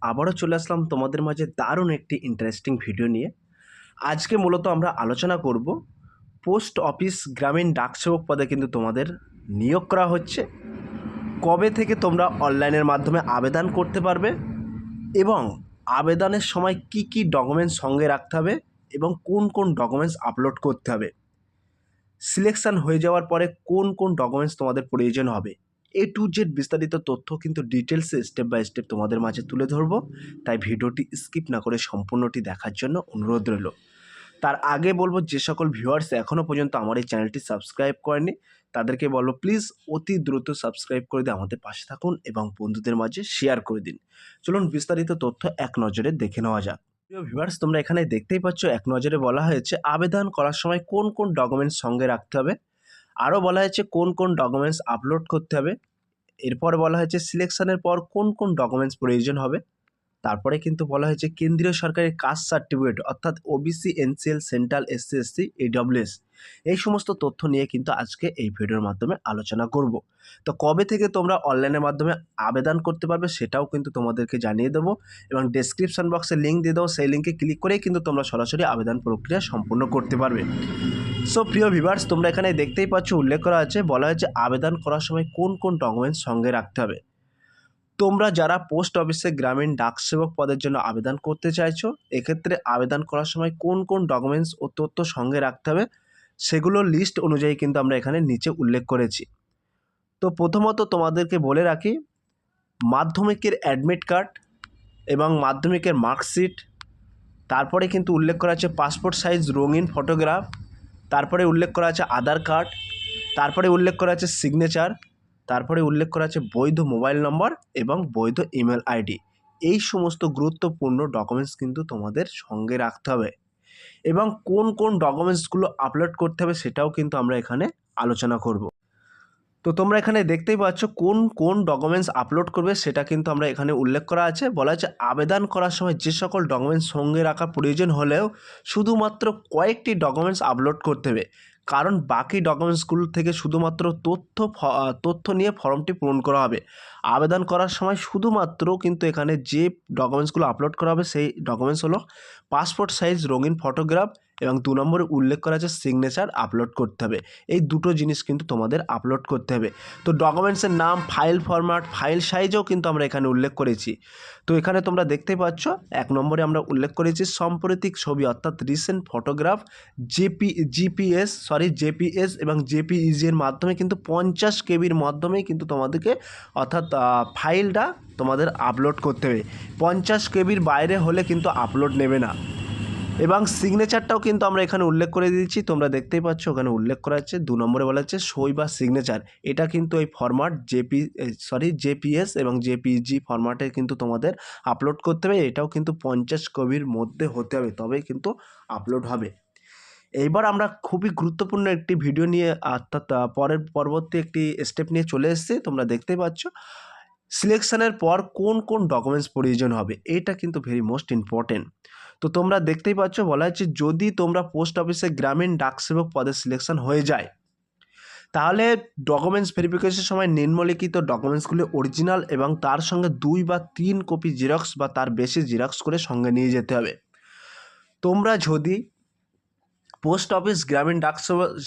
আবারও চলে আসলাম তোমাদের মাঝে দারুণ একটি ইন্টারেস্টিং ভিডিও নিয়ে। আজকে মূলত আমরা আলোচনা করব পোস্ট অফিস গ্রামীণ ডাকসেবক পদে কিন্তু তোমাদের নিয়োগ করা হচ্ছে। কবে থেকে তোমরা অনলাইনের মাধ্যমে আবেদন করতে পারবে এবং আবেদনের সময় কি কি ডকুমেন্টস সঙ্গে রাখতে হবে এবং কোন কোন ডকুমেন্টস আপলোড করতে হবে, সিলেকশন হয়ে যাওয়ার পরে কোন কোন ডকুমেন্টস তোমাদের প্রয়োজন হবে, A to Z বিস্তারিত তথ্য কিন্তু ডিটেলসে স্টেপ বাই স্টেপ তোমাদের মাঝে তুলে ধরবো। তাই ভিডিওটি স্কিপ না করে সম্পূর্ণটি দেখার জন্য অনুরোধ রইল। তার আগে বলবো, যে সকল ভিউয়ার্স এখনও পর্যন্ত আমার এই চ্যানেলটি সাবস্ক্রাইব করেনি তাদেরকে বলবো প্লিজ অতি দ্রুত সাবস্ক্রাইব করে দিয়ে আমাদের পাশে থাকুন এবং বন্ধুদের মাঝে শেয়ার করে দিন। চলুন বিস্তারিত তথ্য এক নজরে দেখে নেওয়া যাক। প্রিয় ভিউয়ার্স, তোমরা এখানে দেখতেই পাচ্ছ এক নজরে বলা হয়েছে আবেদন করার সময় কোন কোন ডকুমেন্টস সঙ্গে রাখতে হবে, আরও বলা হয়েছে কোন কোন ডকুমেন্টস আপলোড করতে হবে, এরপর বলা হয়েছে সিলেকশনের পর কোন কোন ডকুমেন্টস প্রয়োজন হবে, তারপরে কিন্তু বলা হয়েছে কেন্দ্রীয় সরকারের কাস্ট সার্টিফিকেট অর্থাৎ OBC, NCL, central, SC, ST, EWS এই সমস্ত তথ্য নিয়ে কিন্তু আজকে এই ভিডিওর মাধ্যমে আলোচনা করব। তো কবে থেকে তোমরা অনলাইনের মাধ্যমে আবেদন করতে পারবে সেটাও কিন্তু তোমাদেরকে জানিয়ে দেবো এবং ডেসক্রিপশন বক্সে লিঙ্ক দিয়ে দেবো, সেই লিঙ্কে ক্লিক করেই কিন্তু তোমরা সরাসরি আবেদন প্রক্রিয়া সম্পূর্ণ করতে পারবে। সো প্রিয় ভিউয়ার্স, তোমরা এখানে দেখতেই পাচ্ছ উল্লেখ করা আছে, বলা হয়েছে আবেদন করার সময় কোন কোন ডকুমেন্টস সঙ্গে রাখতে হবে। তোমরা যারা পোস্ট অফিসে গ্রামীণ ডাকসেবক পদের জন্য আবেদন করতে চাইছো, এক্ষেত্রে আবেদন করার সময় কোন কোন ডকুমেন্টস ও তথ্য সঙ্গে রাখতে হবে সেগুলোর লিস্ট অনুযায়ী কিন্তু আমরা এখানে নিচে উল্লেখ করেছি। তো প্রথমত তোমাদেরকে বলে রাখি, মাধ্যমিকের অ্যাডমিট কার্ড এবং মাধ্যমিকের মার্কশিট, তারপরে কিন্তু উল্লেখ করা আছে পাসপোর্ট সাইজ রঙিন ফটোগ্রাফ, তারপরে উল্লেখ করা আছে আধার কার্ড, তারপরে উল্লেখ করা আছে সিগনেচার, তারপরে উল্লেখ করা আছে বৈধ মোবাইল নম্বর এবং বৈধ ইমেল আইডি। এই সমস্ত গুরুত্বপূর্ণ ডকুমেন্টস কিন্তু তোমাদের সঙ্গে রাখতে হবে এবং কোন কোন ডকুমেন্টসগুলো আপলোড করতে হবে সেটাও কিন্তু আমরা এখানে আলোচনা করব। তো তোমরা এখানে দেখতেই পাচ্ছ কোন কোন ডকুমেন্টস আপলোড করবে সেটা কিন্তু আমরা এখানে উল্লেখ করা আছে। বলা আছে আবেদন করার সময় যে সকল ডকুমেন্টস সঙ্গে রাখা প্রয়োজন হলেও শুধুমাত্র কয়েকটি ডকুমেন্টস আপলোড করতে হবে, কারণ বাকি ডকুমেন্টসগুলো থেকে শুধুমাত্র তথ্য নিয়ে ফর্মটি পূরণ করা হবে। আবেদন করার সময় শুধুমাত্র কিন্তু এখানে যে ডকুমেন্টসগুলো আপলোড করা হবে সেই ডকুমেন্টস হলো পাসপোর্ট সাইজ রঙিন ফটোগ্রাফ এবং 2 নম্বরে উল্লেখ করা আছে সিগনেচার আপলোড করতে হবে। এই দুটো জিনিস কিন্তু তোমাদের আপলোড করতে হবে। তো ডকুমেন্টসের নাম, ফাইল ফরম্যাট, ফাইল সাইজও কিন্তু আমরা এখানে উল্লেখ করেছি। তো এখানে তোমরা দেখতে পাচ্ছ 1 নম্বরে আমরা উল্লেখ করেছি সাম্প্রতিক ছবি অর্থাৎ রিসেন্ট ফটোগ্রাফ জেপিএস এবং জেপিইজি এর মাধ্যমে কিন্তু 50 কেবির মাধ্যমেই কিন্তু তোমাদেরকে অর্থাৎ ফাইলটা তোমাদের আপলোড করতে হবে। 50 কেবির বাইরে হলে কিন্তু আপলোড নেবে না। এবং সিগনেচারটাও কিন্তু আমরা এখানে উল্লেখ করে দিয়েছি, তোমরা দেখতেই পাচ্ছ ওখানে উল্লেখ করা আছে 2 নম্বরে বলা হচ্ছে সই বা সিগনেচার। এটা কিন্তু এই ফরম্যাট জেপিএস এবং জেপিইজি ফরম্যাটে কিন্তু তোমাদের আপলোড করতে হবে। এটাও কিন্তু 50 কেবির মধ্যে হতে হবে, তবেই কিন্তু আপলোড হবে। এইবার আমরা খুবই গুরুত্বপূর্ণ একটি ভিডিও নিয়ে অর্থাৎ পরবর্তী একটি স্টেপ নিয়ে চলে এসেছি। তোমরা দেখতেই পাচ্ছ সিলেকশনের পর কোন কোন ডকুমেন্টস প্রয়োজন হবে, এটা কিন্তু ভেরি মোস্ট ইম্পর্টেন্ট। তো তোমরা দেখতেই পাচ্ছ বলা হচ্ছে যদি তোমরা পোস্ট অফিসে গ্রামীণ ডাকসেবক পদে সিলেকশন হয়ে যায় তাহলে ডকুমেন্টস ভেরিফিকেশনের সময় নিম্নলিখিত ডকুমেন্টসগুলি অরিজিনাল এবং তার সঙ্গে 2 বা 3 কপি জেরক্স বা তার বেশি জেরক্স করে সঙ্গে নিয়ে যেতে হবে। তোমরা যদি পোস্ট অফিস গ্রামীণ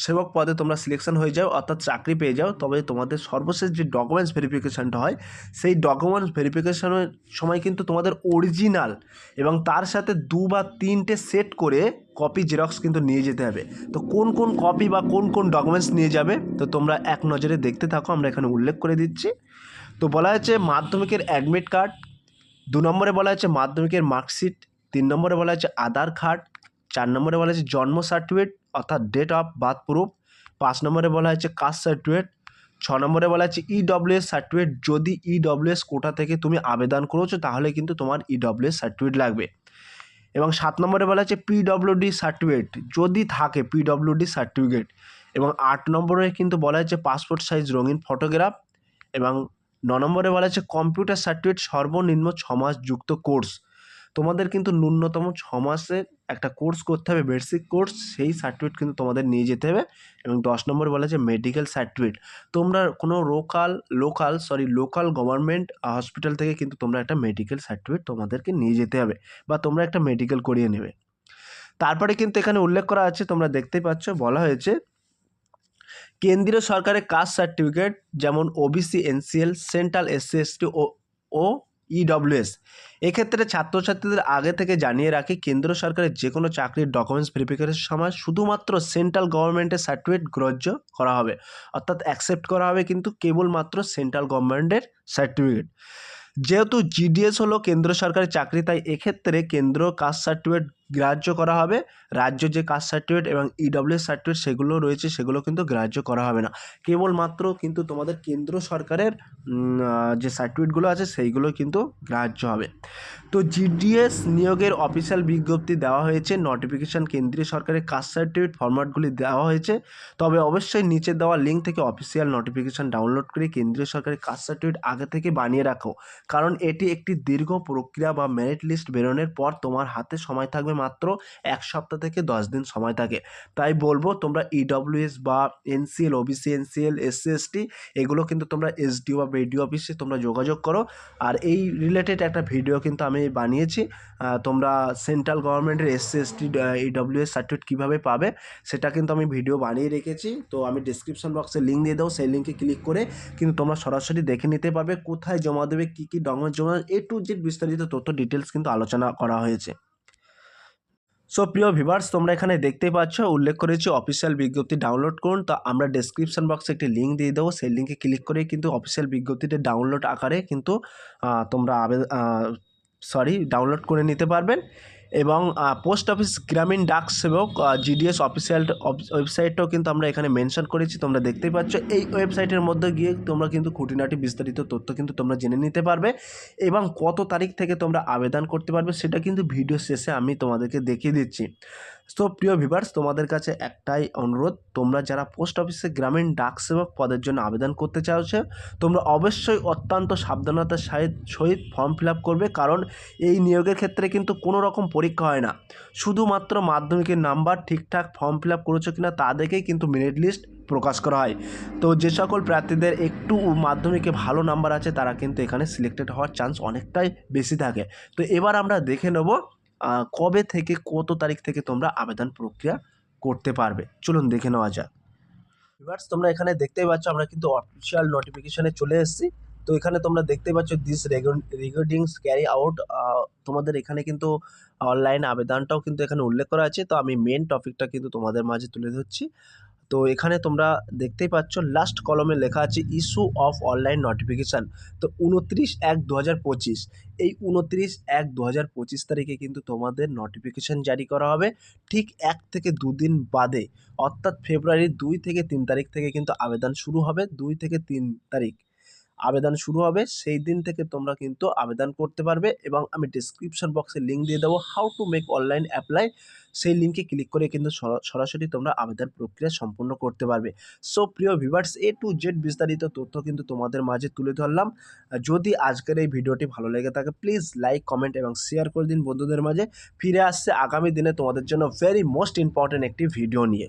সেবক পদে তোমরা সিলেকশন হয়ে যাও অর্থাৎ চাকরি পেয়ে যাও, তবে তোমাদের সর্বশেষ যে ডকুমেন্টস ভেরিফিকেশানটা হয় সেই ডকুমেন্টস ভেরিফিকেশানের সময় কিন্তু তোমাদের অরিজিনাল এবং তার সাথে 2 বা 3টে সেট করে কপি জেরক্স কিন্তু নিয়ে যেতে হবে। তো কোন কোন কপি বা কোন কোন ডকুমেন্টস নিয়ে যাবে তো তোমরা এক নজরে দেখতে থাকো, আমরা এখানে উল্লেখ করে দিচ্ছি। তো বলা হয়েছে মাধ্যমিকের অ্যাডমিট কার্ড, 2 নম্বরে বলা হচ্ছে মাধ্যমিকের মার্কশিট, 3 নম্বরে বলা হচ্ছে আধার কার্ড, 4 নম্বরে বলা হচ্ছে জন্ম সার্টিফিকেট অর্থাৎ ডেট অফ বার্থ প্রুফ, 5 নম্বরে বলা হচ্ছে কাস্ট সার্টিফিকেট, 6 নম্বরে বলা হচ্ছে EWS সার্টিফিকেট। যদি EWS কোটা থেকে তুমি আবেদন করেছো তাহলে কিন্তু তোমার EWS সার্টিফিকেট লাগবে। এবং 7 নম্বরে বলা হচ্ছে PWD সার্টিফিকেট যদি থাকে PWD সার্টিফিকেট। এবং 8 নম্বরে কিন্তু বলা হচ্ছে পাসপোর্ট সাইজ রঙিন ফটোগ্রাফ। এবং 9 নম্বরে বলা হচ্ছে কম্পিউটার সার্টিফিকেট সর্বনিম্ন 6 মাস যুক্ত কোর্স। তোমাদের কিন্তু ন্যূনতম 6 মাসের একটা কোর্স করতে হবে, বেসিক কোর্স, সেই সার্টিফিকেট কিন্তু তোমাদের নিয়ে যেতে হবে। এবং 10 নম্বর বলা যে মেডিকেল সার্টিফিকেট, তোমরা কোনো লোকাল গভর্নমেন্ট হসপিটাল থেকে কিন্তু তোমরা একটা মেডিকেল সার্টিফিকেট তোমাদেরকে নিয়ে যেতে হবে, বা তোমরা একটা মেডিকেল করিয়ে নেবে। তারপরে কিন্তু এখানে উল্লেখ করা আছে, তোমরা দেখতেই পাচ্ছ, বলা হয়েছে কেন্দ্রীয় সরকারের কাস্ট সার্টিফিকেট যেমন OBC, NCL, central, SC, ST ও ইডব্লিউএস, এক্ষেত্রে ছাত্রছাত্রীদের আগে থেকে জানিয়ে রাখি কেন্দ্র সরকারের যে কোনো চাকরির ডকুমেন্টস ভেরিফিকেশনের সময় শুধুমাত্র সেন্ট্রাল গভর্নমেন্টের সার্টিফিকেট গ্রাহ্য করা হবে, অর্থাৎ অ্যাকসেপ্ট করা হবে কিন্তু কেবলমাত্র সেন্ট্রাল গভর্নমেন্টের সার্টিফিকেট। যেহেতু জিডিএস হলো কেন্দ্র সরকারের চাকরি, তাই এক্ষেত্রে কেন্দ্র কাস্ট সার্টিফিকেট গ্রাহ্য করা হবে। রাজ্য যে কাস্ট সার্টিফিকেট এবং ইডব্লিউএস সার্টিফিকেট সেগুলো রয়েছে সেগুলো কিন্তু গ্রাহ্য করা হবে না, কেবলমাত্র কিন্তু তোমাদের কেন্দ্র সরকারের যে সার্টিফিকেটগুলো আছে সেইগুলো কিন্তু গ্রাহ্য হবে। তো জিডিএস নিয়োগের অফিসিয়াল বিজ্ঞপ্তি দেওয়া হয়েছে, নোটিফিকেশান কেন্দ্রীয় সরকারের কাস্ট সার্টিফিকেট ফরম্যাটগুলি দেওয়া হয়েছে। তবে অবশ্যই নিচে দেওয়া লিঙ্ক থেকে অফিসিয়াল নোটিফিকেশান ডাউনলোড করে কেন্দ্রীয় সরকারের কাস্ট সার্টিফিকেট আগে থেকে বানিয়ে রাখো, কারণ এটি একটি দীর্ঘ প্রক্রিয়া বা মেরিট লিস্ট বেরোনোর পর তোমার হাতে সময় থাকবে মাত্র 1 সপ্তাহ থেকে 10 দিন সময় থাকে। তাই বলবো তোমরা ইডব্লিউএস বা NCL, OBC, NCL, SC, ST এগুলো কিন্তু তোমরা এসডিও বা বিডিও অফিসে তোমরা যোগাযোগ করো। আর এই রিলেটেড একটা ভিডিও কিন্তু আমি বানিয়েছি, তোমরা সেন্ট্রাল গভর্নমেন্টের এসসি, এসটি, ইডব্লিউএস সার্টিফিকেট কীভাবে পাবে সেটা কিন্তু আমি ভিডিও বানিয়ে রেখেছি। তো আমি ডিসক্রিপশন বক্সে লিঙ্ক দিয়ে দেবো, সেই লিঙ্কে ক্লিক করে কিন্তু তোমরা সরাসরি দেখে নিতে পারবে কোথায় জমা দেবে, কী কী ডকুমেন্ট জমা, এ টু জেড বিস্তারিত তথ্য ডিটেলস কিন্তু আলোচনা করা হয়েছে। সো প্রিয় ভিউয়ার্স, তোমরা এখানে দেখতেই পাচ্ছ উল্লেখ করেছি অফিসিয়াল বিজ্ঞপ্তি ডাউনলোড করুন। তো আমরা ডেসক্রিপশন বক্সে একটি লিঙ্ক দিয়ে দেবো, সেই লিঙ্কে ক্লিক করে কিন্তু অফিসিয়াল বিজ্ঞপ্তিটা ডাউনলোড আকারে কিন্তু তোমরা ডাউনলোড করে নিতে পারবেন। এবং পোস্ট অফিস গ্রামীণ ডাক সেবক জিডিএস অফিসিয়াল ওয়েবসাইটটাও কিন্তু আমরা এখানে মেনশন করেছি, তোমরা দেখতেই পাচ্ছ। এই ওয়েবসাইটের মধ্যে গিয়ে তোমরা কিন্তু খুঁটিনাটি বিস্তারিত তথ্য কিন্তু তোমরা জেনে নিতে পারবে, এবং কত তারিখ থেকে তোমরা আবেদন করতে পারবে সেটা কিন্তু ভিডিও শেষে আমি তোমাদেরকে দেখিয়ে দিচ্ছি। তো প্রিয় ভিউয়ার্স, তোমাদের কাছে একটাই অনুরোধ, তোমরা যারা পোস্ট অফিসে গ্রামীণ ডাক সেবক পদের জন্য আবেদন করতে চাইছো তোমরা অবশ্যই অত্যন্ত সাবধানতার সহিত ফর্ম ফিল আপ করবে, কারণ এই নিয়োগের ক্ষেত্রে কিন্তু কোনো রকম পরীক্ষা হয় না, শুধুমাত্র মাধ্যমিকের নাম্বার ঠিকঠাক ফর্ম ফিল আপ করেছো কিনা তা দেখেই কিন্তু মেরিট লিস্ট প্রকাশ করা হয়। তো যে সকল প্রার্থীদের একটু মাধ্যমিকে ভালো নাম্বার আছে তারা কিন্তু এখানে সিলেক্টেড হওয়ার চান্স অনেকটাই বেশি থাকে। তো এবার আমরা দেখে নেব কবে থেকে কত তারিখ থেকে তোমরা আবেদন প্রক্রিয়া করতে পারবে, চলুন দেখে নেওয়া যাক। ভিউয়ার্স, তোমরা এখানে দেখতেই পাচ্ছ আমরা কিন্তু অফিসিয়াল নোটিফিকেশনে চলে এসেছি। তো এখানে তোমরা দেখতেই পাচ্ছ দিস রেকর্ডিংস ক্যারি আউট, তোমাদের এখানে কিন্তু অনলাইন আবেদনটাও কিন্তু এখানে উল্লেখ করা আছে। তো আমি মেন টপিকটা কিন্তু তোমাদের মাঝে তুলে ধরছি। তো এখানে তোমরা দেখতেই পাচ্ছ লাস্ট কলমে লেখা আছে ইস্যু অফ অনলাইন নোটিফিকেশান। তো 29/1/2025, এই 29/1/2025 তারিখে কিন্তু তোমাদের নোটিফিকেশান জারি করা হবে। ঠিক 1 থেকে 2 দিন বাদে, অর্থাৎ ফেব্রুয়ারির 2 থেকে 3 তারিখ থেকে কিন্তু আবেদন শুরু হবে। 2 থেকে 3 তারিখ আবেদন শুরু হবে, সেই দিন থেকে তোমরা কিন্তু আবেদন করতে পারবে। এবং আমি ডিসক্রিপশন বক্সে লিঙ্ক দিয়ে দেবো, how to make online apply, সেই লিঙ্কে ক্লিক করে কিন্তু সরাসরি তোমরা আবেদন প্রক্রিয়া সম্পূর্ণ করতে পারবে। সো প্রিয় ভিউয়ার্স, এ টু জেড বিস্তারিত তথ্য কিন্তু তোমাদের মাঝে তুলে ধরলাম। যদি আজকের এই ভিডিওটি ভালো লেগে থাকে প্লিজ লাইক, কমেন্ট এবং শেয়ার করে দিন বন্ধুদের মাঝে। ফিরে আসছে আগামী দিনে তোমাদের জন্য ভেরি মোস্ট ইম্পর্ট্যান্ট একটি ভিডিও নিয়ে।